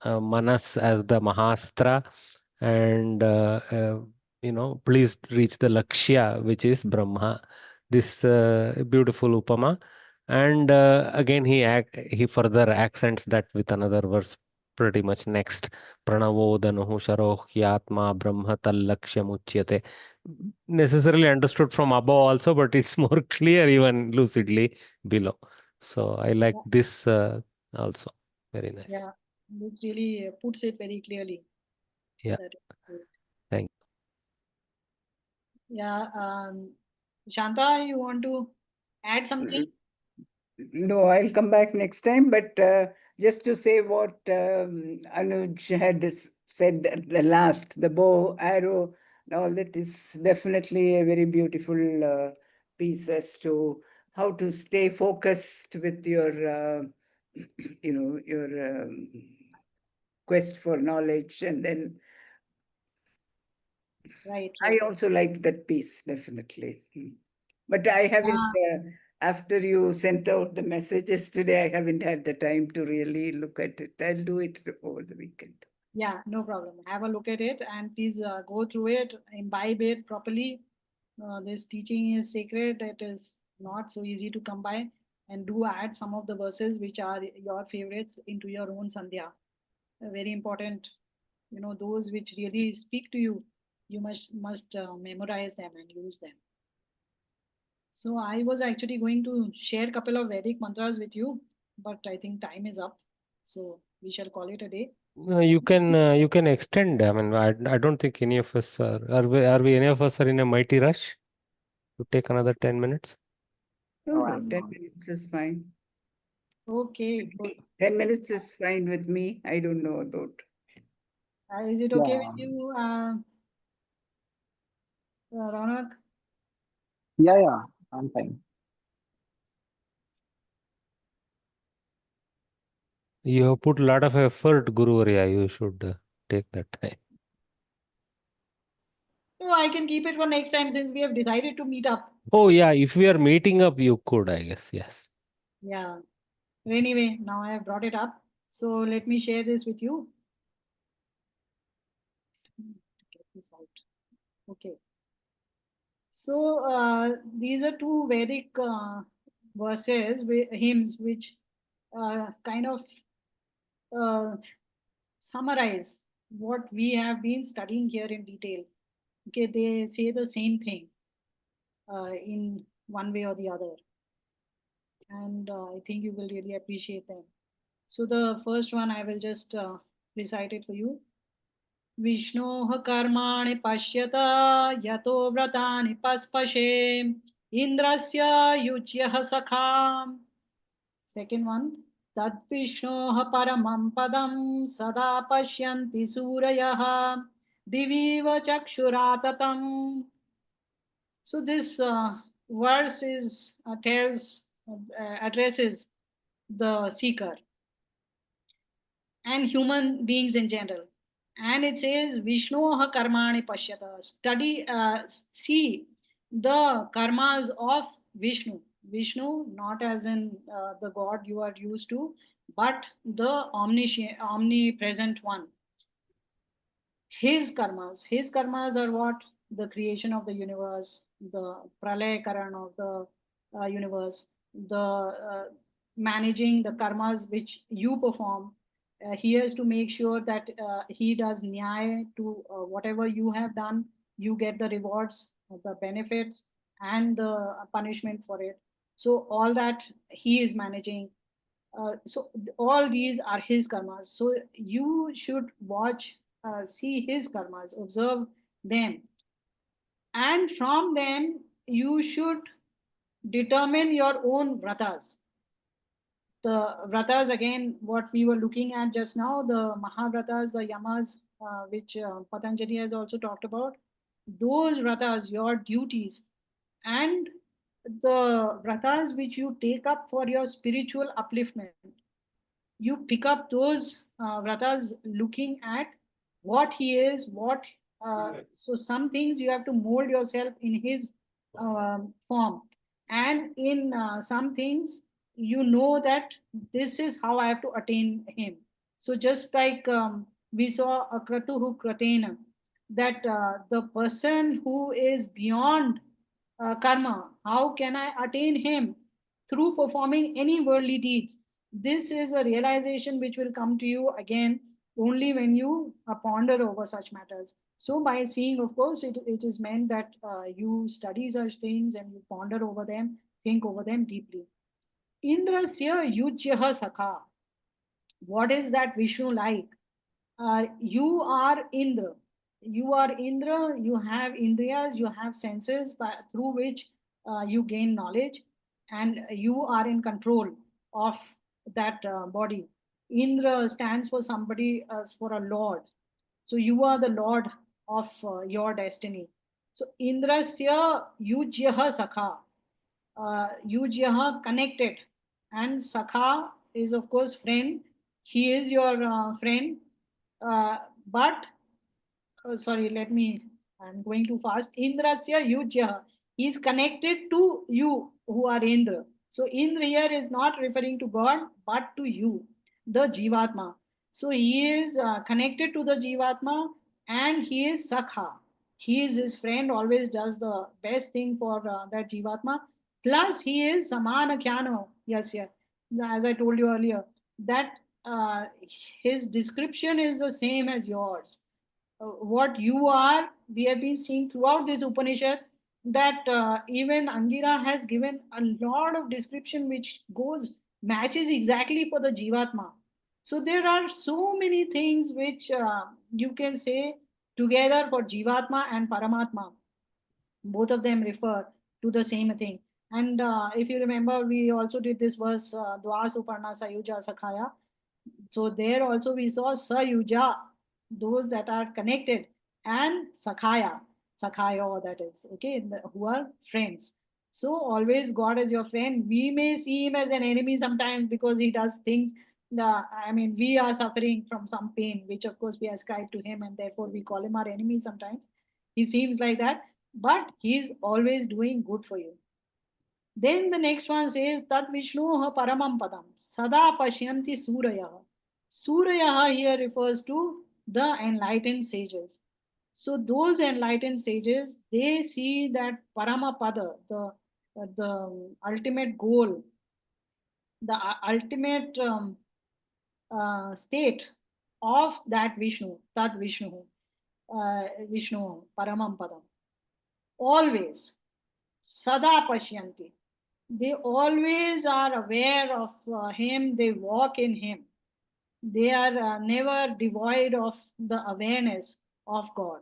Manas as the Mahastra, and please reach the Lakshya, which is Brahma. This beautiful Upama, and again he further accents that with another verse. pretty much next. Pranavodanuhu sharohyatma brahma tallaksham uchyate. Necessarily understood from above also, but it's more clear even lucidly below. So I like this also. Very nice. Yeah, this really puts it very clearly. Yeah. That is great. Thank Yeah, Shanta, you want to add something? No, I'll come back next time. But just to say what Anuj had said at the last, the bow, arrow, all that is definitely a very beautiful piece as to how to stay focused with your, your quest for knowledge. And then Right. I also like that piece, definitely. But I haven't, after you sent out the messages today, I haven't had the time to really look at it. I'll do it over the weekend. Yeah, no problem. Have a look at it and please go through it, imbibe it properly. This teaching is sacred. It is not so easy to come by. And do add some of the verses which are your favorites into your own sandhya. Very important. Those which really speak to you, you must memorize them and use them. So I was actually going to share a couple of Vedic mantras with you, but I think time is up. So we shall call it a day. you can extend. I mean, I don't think any of us are we any of us are in a mighty rush to take another 10 minutes. No, I'm 10 not. minutes is fine. Okay, good. 10 minutes is fine with me. I don't know about. Is it okay Yeah, with you, Ronak? yeah, I'm fine. You have put a lot of effort, Guru Varya. You should take that time. No, I can keep it for next time since we have decided to meet up. Oh yeah, if we are meeting up, you could, I guess. Yes. Yeah. Anyway, now I have brought it up. So let me share this with you. Get this out. Okay. So these are two Vedic verses, hymns, which kind of uh, summarize what we have been studying here in detail. Okay, they say the same thing in one way or the other, and I think you will really appreciate them. So the first one I will just recite it for you. विष्णोः कर्माणि पश्यत यतो व्रतानि पस्पशे इन्द्रस्य युज्यः सखाम्. Second one, तद्विष्णोः परमं पदं सदा पश्यन्ति सूरयः दिवीव चक्षुराततम्. So this verse is addresses the seeker and human beings in general. And it says, Vishnoha karmani pashyata. Study, see the karmas of Vishnu. Vishnu, not as in the God you are used to, but the omnipresent one. His karmas are what? The creation of the universe, the pralay karan of the universe, the managing the karmas which you perform. He has to make sure that he does nyaya to whatever you have done. You get the rewards, the benefits, and the punishment for it. So all that he is managing. All these are his karmas. So you should watch, see his karmas, observe them, and from them you should determine your own vratas. The vratas, again, what we were looking at just now, the mahavratas, the yamas, which Patanjali has also talked about, those vratas, your duties, and the vratas which you take up for your spiritual upliftment, you pick up those vratas looking at what he is, so some things you have to mold yourself in his form, and in some things you know that this is how I have to attain him. So just like we saw a kratuhu kratena, that the person who is beyond karma, how can I attain him? Through performing any worldly deeds. This is a realization which will come to you again only when you ponder over such matters. So by seeing, of course, it is meant that you study such things and you ponder over them, think over them deeply. Indrasya yujyaha sakha. What is that Vishnu like? You are Indra. You are Indra, you have Indriyas, you have senses through which you gain knowledge, and you are in control of that body. Indra stands for somebody, for a lord. So you are the lord of your destiny. So Indrasya yujyaha sakha. Yujyaha connected, and sakha is of course friend. He is your friend, but sorry, I'm going too fast. Indrasya yujya. He is connected to you who are Indra. So Indra here is not referring to God, but to you, the Jivatma. So he is connected to the Jivatma, and he is Sakha. He is his friend, always does the best thing for that Jivatma. Plus, he is Samana Khyano. Yes, yeah. As I told you earlier, that his description is the same as yours. What you are, we have been seeing throughout this Upanishad, that even Angira has given a lot of description which matches exactly for the Jivatma. So there are so many things which you can say together for Jivatma and Paramatma. Both of them refer to the same thing. And if you remember, we also did this verse, Dva Suparna Sayuja Sakhaya. So there also we saw Sayuja, those that are connected, and Sakhaya, that is, okay, who are friends. So always God is your friend. We may see him as an enemy sometimes because he does things. I mean, we are suffering from some pain, which of course we ascribe to him, and therefore we call him our enemy sometimes. He seems like that, but he's always doing good for you. Then the next one says Tat Vishnu Paramam Padam Sada Pashyanti Suraya. Suraya here refers to the enlightened sages. So those enlightened sages, they see that Paramapada, the ultimate goal, the ultimate state of that Vishnu, Tat Vishnu, Vishnu Paramam Padam. Always, Sada Pashyanti. They always are aware of him, they walk in him. They are never devoid of the awareness of God.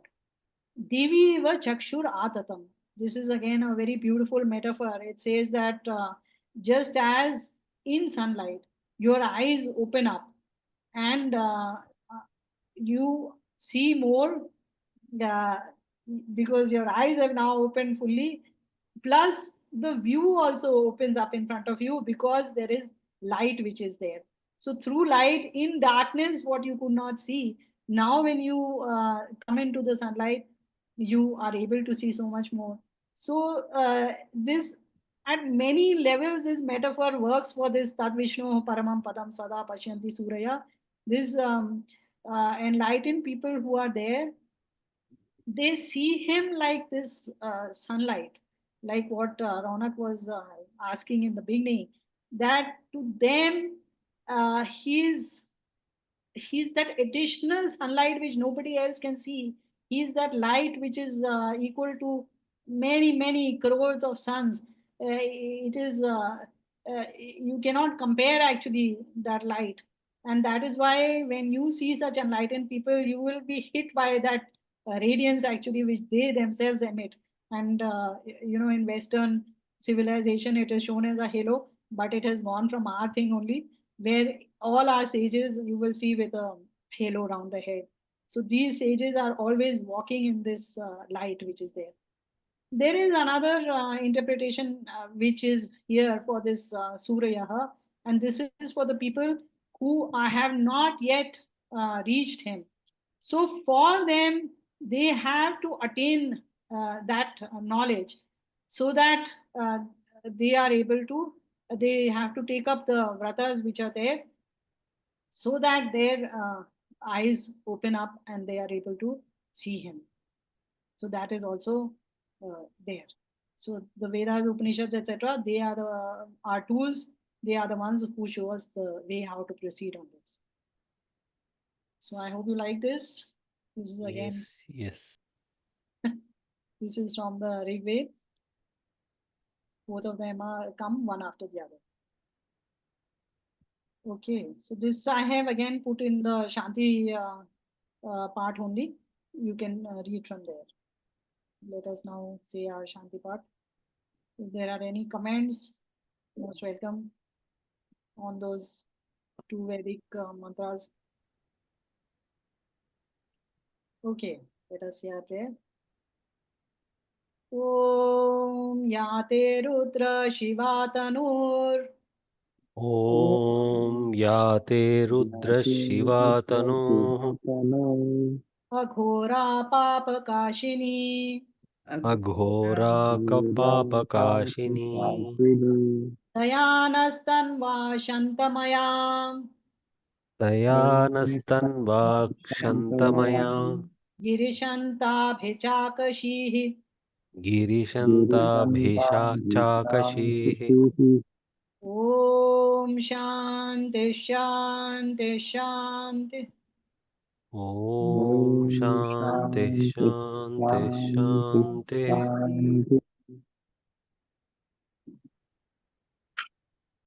Divi va chakshur atatam. This is again a very beautiful metaphor. It says that just as in sunlight, your eyes open up and you see more, uh, because your eyes have now opened fully, plus the view also opens up in front of you because there is light which is there. So through light in darkness, what you could not see, now when you come into the sunlight, you are able to see so much more. So this at many levels, this metaphor works for this Tat Vishnu Paramam Padam Sada Pashyanti Suraya. This enlightened people who are there, they see him like this sunlight, like what Ronak was asking in the beginning, that to them he's that additional sunlight which nobody else can see. He's that light which is equal to many crores of suns. It is you cannot compare actually that light, and that is why when you see such enlightened people, you will be hit by that radiance actually which they themselves emit. And in Western civilization, it is shown as a halo, but it has gone from our thing only, where all our sages you will see with a halo around the head. So these sages are always walking in this light which is there. There is another interpretation which is here for this Suryaha, and this is for the people who have not yet reached him. So for them, they have to attain that knowledge, so that they are able to, they have to take up the vratas which are there, so that their eyes open up and they are able to see him. So that is also there. So the Vedas, Upanishads, etc., they are our tools. They are the ones who show us the way how to proceed on this. So I hope you like this. This is again, Yes, yes. this is from the Rig Veda. Both of them are come one after the other. Okay, so this I have again put in the Shanti part only. You can read from there. Let us now say our Shanti part. If there are any comments, most welcome on those two Vedic mantras. Okay, let us say our prayer. Om Yate Rudra Shiva Tanur ॐ या ते रुद्रशिवा तनूः Aghora Papakashini Aghora कपापकाशिनी Dayanastanva Shantamaya तया नस्तन्वाक्षन्तमया Girishantabhichakashihi गिरिशन्ताभिषा चाकशीः Om Shanti Shanti Shanti ॐ शान्तिः शान्तिः शान्तिः